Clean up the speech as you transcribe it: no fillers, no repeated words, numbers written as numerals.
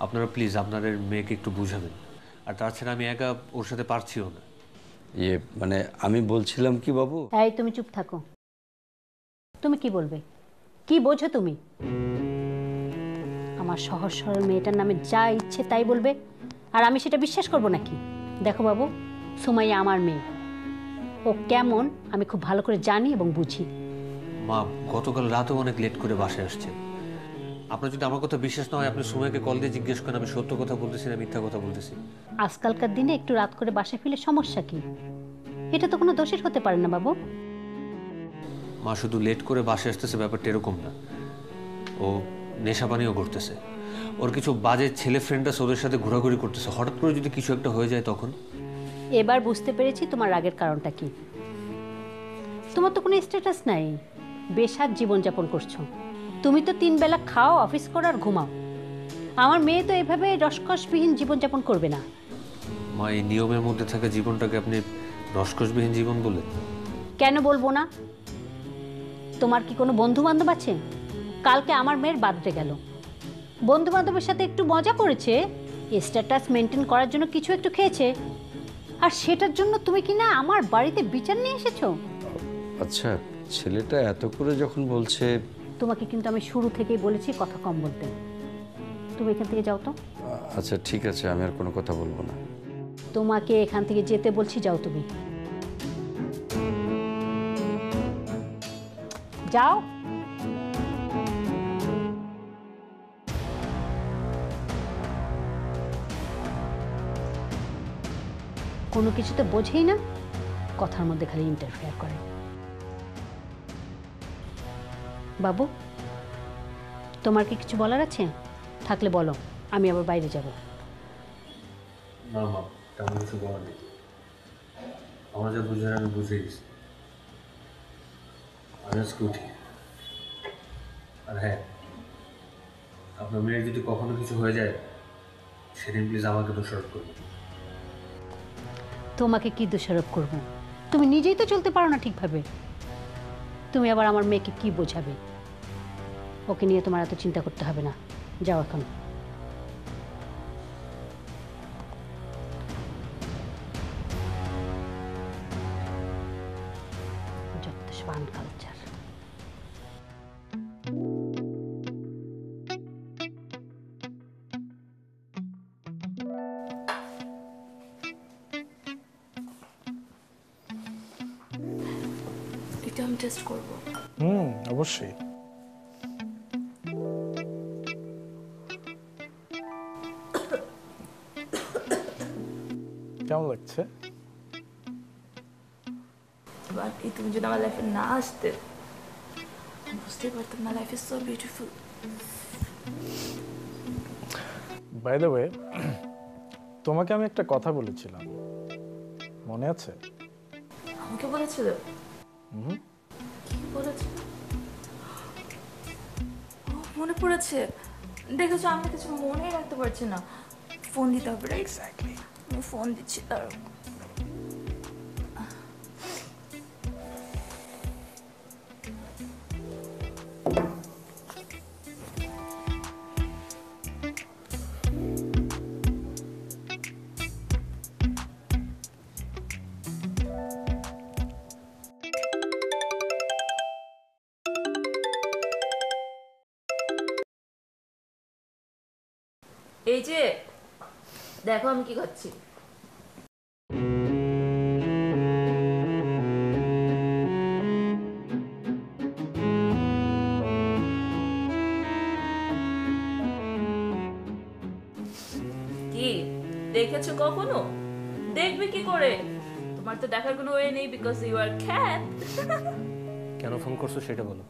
আপনারা প্লিজ আপনাদের মেয়েকে একটু বুঝাবেন। আর তাছাড়া আমি একা ওর সাথে পারছিও না। মানে আমি বলছিলাম কি বাবু। এই তুমি চুপ থাকো। তুমি কি বলবে? কি বোঝো তুমি? আমার সহজ সরল মেয়েটার নামে যা ইচ্ছে তাই বলবে, আর আমি সেটা বিশ্বাস করব নাকি? দেখো বাবু, সুমাইয়া আমার মেয়ে। ও কেমন আমি খুব ভালো করে জানি এবং বুঝি। মা, গতকাল রাতেও অনেক লেট করে বাসায় আসছে। আপনার যদি আমার কথা বিশ্বাস না হয় আপনি সুমাইয়াকে কল দিয়ে জিজ্ঞেস করেন আমি সত্য কথা বলতেছি না মিথ্যা কথা বলতেছি। আজকালকার দিনে একটু রাত করে বাসায় ফিরলে সমস্যা কি? এটা তো কোনো দোষের হতে পারে না বাবু। মা, শুধু লেট করে বাসায় আসতেছে ব্যাপারটা এরকম না। ও নেশাপানিও করতেছে। ওর কিছু বাজে ছেলে ফ্রেন্ডরা ওদের সাথে ঘোরাঘুরি করতেছে। হঠাৎ করে যদি কিছু একটা হয়ে যায় তখন? এবার বুঝতে পেরেছি তোমার রাগের কারণটা কি। তোমার তো কোনো স্ট্যাটাস নাই, বেশাদ জীবনযাপন করছো। তুমি তো 3 বেলা খাও, অফিস করো আর ঘুমাও। আমার মেয়ে তো এভাবে রসকসবিহীন জীবনযাপন করবে না। মা, এই নিয়মের মধ্যে থাকা জীবনটাকে আপনি রসকসবিহীন জীবন বলে? কেন বলবো না? তোমার কি কোনো বন্ধু বান্ধব আছে? কালকে আমার মেয়ের বার্থডে গেল, বন্ধু বান্ধবের সাথে একটু মজা করেছে, স্ট্যাটাস মেনটেন করার জন্য কিছু একটু খেয়েছে, আর সেটার জন্য তুমি কি না আমার বাড়িতে বিচার নিয়ে এসেছো? আচ্ছা, ছেলেটা এত করে যখন বলছে। তোমাকে কিন্তু আমি শুরু থেকেই বলেছি কথা কম বলতে। তুমি এখান থেকে যাও তো। আচ্ছা ঠিক আছে, আমি আর কোনো কথা বলবো না। তোমাকে এখান থেকে যেতে বলছি, যাও তুমি, যাও। কোনো কিছু তো বোঝেই না, কথার মধ্যে খালি ইন্টারফেয়ার করে। বাবু, তোমার কি কিছু বলার আছে? থাকলে বলো, আমি আবার বাইরে যাব। না মা, তেমন কিছু বলার নেই। আমার যা বুঝার আমি বুঝে গেছি। আমি আজকে উঠি। আর হ্যাঁ, আপনার মেয়ের যদি কখনো কিছু হয়ে যায় সেদিন প্লিজ আমাকে দোষারোপ করবেন। তোমাকে কি দোষারোপ করব? তুমি নিজেই তো চলতে পারো না ঠিকভাবে। তুমি আবার আমার মেয়েকে কি বোঝাবে? ওকে নিয়ে তোমার এত চিন্তা করতে হবে না, যাও এখন। যত স্বান কালচার। এটা আমি টেস্ট করবো। অবশ্যই। কেমন লাগছে? বাকি তুমি যদি আমার লাইফে না আসতে বুঝতেই পারতাম না। Life is so beautiful. By the way, তোমাকে আমি একটা কথা বলেছিলাম, মনে আছে? আমাকে বলেছিল? কি বলেছিল? মনে পড়েছে। দেখেছো, আমি কিছু মনেই রাখতে পারছি না। ফোন দিতে হবে। এক্স্যাক্টলি, আমি ফোন দিচ্ছি তার। এই যে দেখো আমি কি করছি। কি দেখেছো কখনো? দেখবে কি করে? তোমার তো দেখার কোনো ওয়ে নেই বিকজ ইউ আর ক্যাট। কেন ফোন করছো সেটা বলো।